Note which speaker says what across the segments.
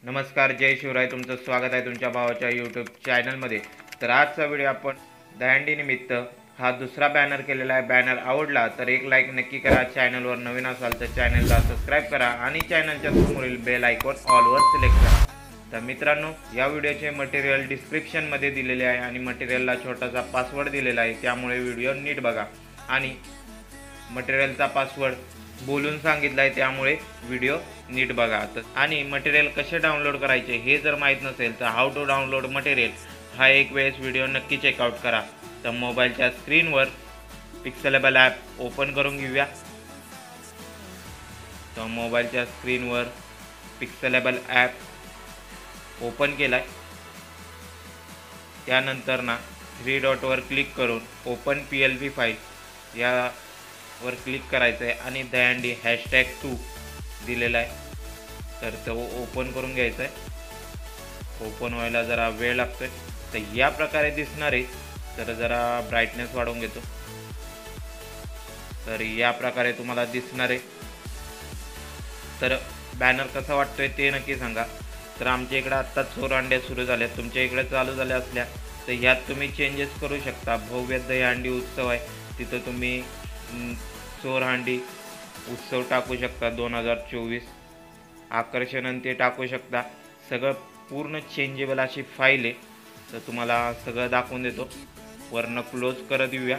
Speaker 1: नमस्कार, जय शिवराय. तुमचं स्वागत आहे तुमच्या भावाच्या यूट्यूब चॅनलमध्ये. तर आजचा व्हिडिओ आपण दहीहंडीनिमित्त हा दुसरा बॅनर केलेला आहे. बॅनर आवडला तर एक लाईक नक्की करा. चॅनलवर नवीन असाल तर चॅनलला सबस्क्राईब करा आणि चॅनलच्या समोरील बेल आयकॉन ऑलवर सिलेक्ट करा. तर मित्रांनो, या व्हिडिओचे मटेरियल डिस्क्रिप्शनमध्ये दिलेले आहे आणि मटेरियलला छोटासा पासवर्ड दिलेला आहे, त्यामुळे व्हिडिओ नीट बघा. आणि मटेरियलचा पासवर्ड बोलून सांगितलं आहे, त्यामुळे व्हिडिओ नीट बघा. आणि मटेरियल कसे डाउनलोड करायचे हे जर माहीत नसेल तर हाऊ टू डाउनलोड मटेरियल हा एक वेळेस व्हिडिओ नक्की चेकआउट करा. तर मोबाईलच्या स्क्रीनवर पिक्सेलेबल ॲप ओपन करून घेऊया. तर मोबाईलच्या स्क्रीनवर पिक्सेलेबल ॲप ओपन केला आहे. त्यानंतर ना 3 डॉटवर क्लिक करून ओपन PLP फाईल यावर क्लिक करायचं आहे आणि दहीहंडी #2 दिलेला आहे, तर तो ओपन करून घ्यायचा आहे. ओपन व्हायला जरा वेळ लागतोय. तर या प्रकारे दिसणार आहे. तर जरा ब्राईटनेस वाढवून घेतो. तर या प्रकारे तुम्हाला दिसणार आहे. तर बॅनर कसा वाटतोय ते नक्की सांगा. तर आमच्या इकडे आत्ताच चोरहंड्या सुरू झाल्या, तुमच्या इकडे चालू झाल्या असल्या तर ह्यात तुम्ही चेंजेस करू शकता. भव्य दहीहंडी उत्सव आहे, तिथं तुम्ही चोरहंडी उत्सव टाकू शकता. 2024 आकर्षण ते टाकू शकता. सगळं पूर्ण चेंजेबल अशी फाईल आहे. तर तुम्हाला सगळं दाखवून देतो. वरनं क्लोज करत येऊया.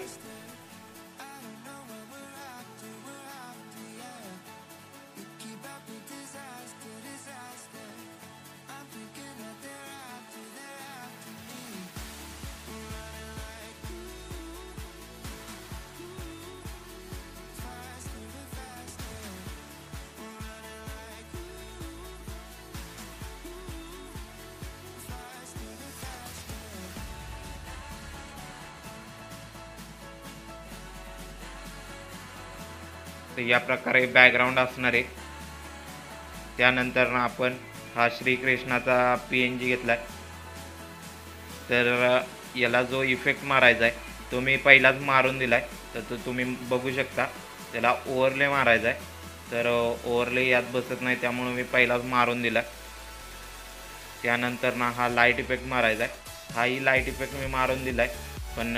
Speaker 1: तर या प्रकारे बॅकग्राऊंड असणार आहे. त्यानंतर ना आपण हा श्रीकृष्णाचा PNG घेतला आहे. तर याला जो इफेक्ट मारायचा आहे तो मी पहिलाच मारून दिला आहे. तर तो तुम्ही बघू शकता. त्याला ओव्हरले मारायचा आहे. तर ओव्हरले यात बसत नाही, त्यामुळे मी पहिलाच मारून दिला. त्यानंतर ना हा लाईट इफेक्ट मारायचा आहे. हाही लाईट इफेक्ट मी मारून दिला आहे, पण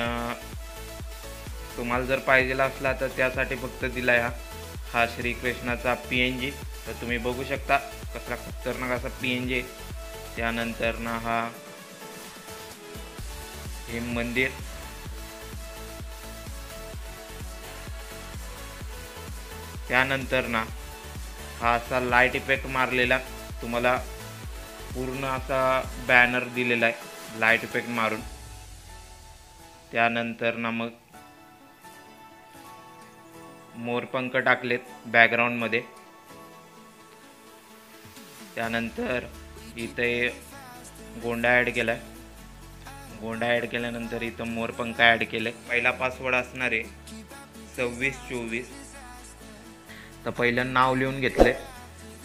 Speaker 1: तुम्हाला जर पाहिजे असला तर त्यासाठी फक्त दिला आहे हा श्रीकृष्णाचा PNG. तर तुम्ही बघू शकता कसला खतरनाक असा PNG आहे. त्यानंतर ना हे मंदिर, त्यानंतर ना हा असा लाईट इफेक्ट मारलेला तुम्हाला पूर्ण असा बॅनर दिलेला आहे लाईट इफेक्ट मारून. त्यानंतर ना मग मोरपंख टाकलेत बॅकग्राऊंडमध्ये. त्यानंतर इथे गोंडा ॲड केला आहे. गोंडा ॲड केल्यानंतर इथं मोरपंख ॲड केले. पहिला पासवर्ड असणार आहे 2624. तर पहिलं नाव लिहून घेतले.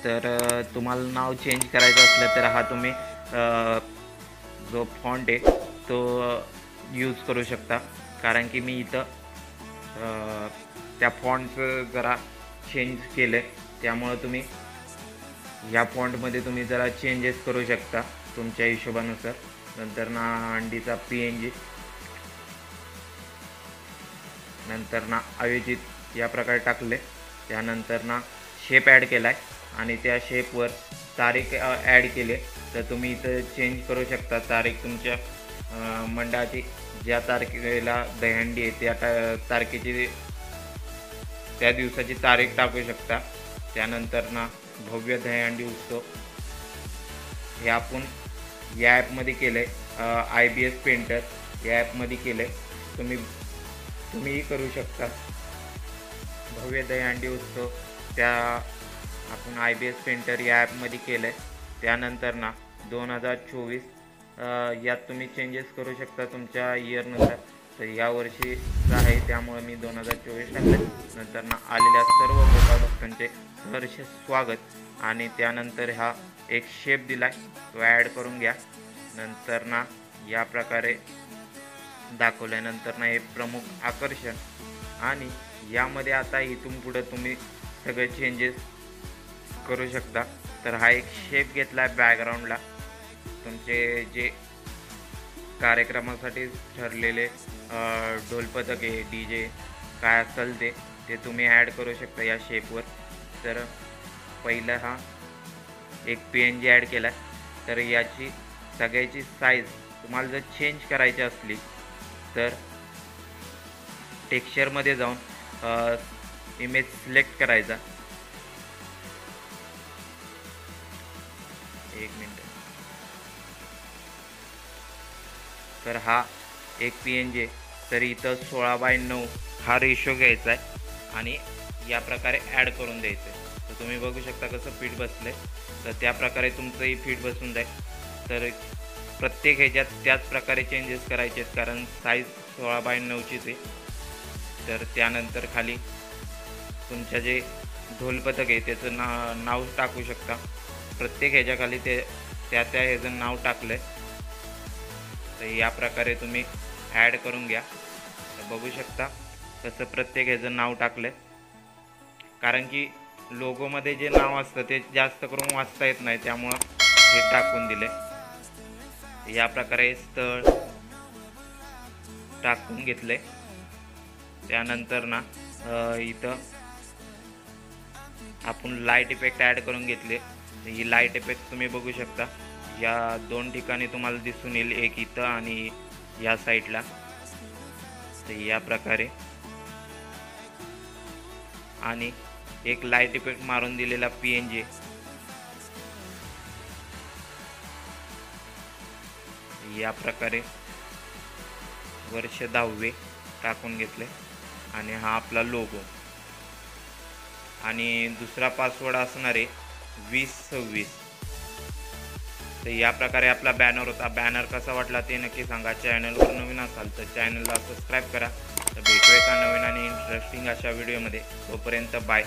Speaker 1: तर तुम्हाला नाव चेंज करायचं असलं तर हा तुम्ही जो फॉन्ट आहे तो यूज करू शकता. कारण की मी इथं त्या फॉन्टचं जरा चेंज केलं आहे, त्यामुळं तुम्ही ह्या फॉन्टमध्ये तुम्ही जरा चेंजेस करू शकता तुमच्या हिशोबानुसार. नंतर ना हंडीचा PNG, नंतर ना आयोजित या प्रकारे टाकले. त्यानंतर ना शेप ॲड केला आहे आणि त्या शेपवर तारीख ॲड केले. तर तुम्ही इथं चेंज करू शकता तारीख. तुमच्या मंडळाची ज्या तारखेला दहीहंडी आहे त्या तारखेची, त्या दिवसाची तारीख टाकू शकता. त्यानंतर ना भव्य दहीहंडी उत्सव हे आपण या ॲपमध्ये केलं आहे. IBS पेंटर या ॲपमध्ये केलं आहे. तुम्हीही करू शकता. भव्य दहीहंडी उत्सव त्या आपण IBS पेंटर या ॲपमध्ये केलं आहे. त्यानंतर ना 2024 यात तुम्ही चेंजेस करू शकता तुमच्या इयरनुसार. तर यावर्षीचं आहे त्यामुळे मी 2024 टाकलं. नंतर ना आलेल्या सर्व गोपाळ भक्तांचे सहर्ष स्वागत. आणि त्यानंतर हा एक शेप दिला आहे तो ॲड करून घ्या. नंतर ना या प्रकारे दाखवल्यानंतर ना हे प्रमुख आकर्षण. आणि यामध्ये आता इथून पुढे तुम्ही सगळे चेंजेस करू शकता. तर हा एक शेप घेतला आहे बॅकग्राऊंडला. तुमचे जे कार्यक्रमासाठी ठरलेले ढोलपथके DJ काय असेल ते तुम्ही ॲड करू शकता या शेपवर. तर पहिला हा एक PNG ॲड केला आहे. तर याची सगळ्याची साईज तुम्हाला जर चेंज करायची असली तर टेक्स्चरमध्ये जाऊन इमेज सिलेक्ट करायचा. एक मिनिट. तर हा एक PNG. तर इथं 16:9 हा रेशो घ्यायचा आहे आणि या प्रकारे ॲड करून द्यायचं आहे. तर तुम्ही बघू शकता कसं फिट बसलं आहे. तर त्या प्रकारे तुमचंही फिट बसून जाईल. तर प्रत्येक ह्याच्यात त्याच प्रकारे चेंजेस करायचे आहेत कारण साईज 16:9चीच आहे. तर त्यानंतर खाली तुमच्या जे ढोलपथक आहे त्याचं नाव टाकू शकता. प्रत्येक ह्याच्याखाली त्या ह्याचं नाव टाकलं आहे. तर या प्रकारे तुम्ही ॲड करून घ्या. तर बघू शकता कसं प्रत्येक ह्याचं नाव टाकलं आहे. कारण की लोगोमध्ये जे नाव असतं ते जास्त करून वाचता येत नाही, त्यामुळं हे टाकून दिले. या प्रकारे स्थळ टाकून घेतले. त्यानंतर ना इथं आपण लाईट इफेक्ट ॲड करून घेतले. ही लाईट इफेक्ट तुम्ही बघू शकता या 2 ठिकाणी तुम्हाला दिसून येईल, एक इथं आणि या साईडला. तर या प्रकारे आणि एक लाईट इफेक्ट मारून दिलेला PNG या प्रकारे वर्ष 10वे टाकून घेतले. आणि हा आपला लोगो आणि दुसरा पासवर्ड असणार आहे 2026. तर या प्रकारे आपला बॅनर होता. बॅनर कसा वाटला ते नक्की सांगा. चॅनलवर नवीन असाल तर चॅनलला सबस्क्राईब करा. तर भेटू एका नवीन आणि इंटरेस्टिंग अशा व्हिडिओमध्ये. तोपर्यंत बाय.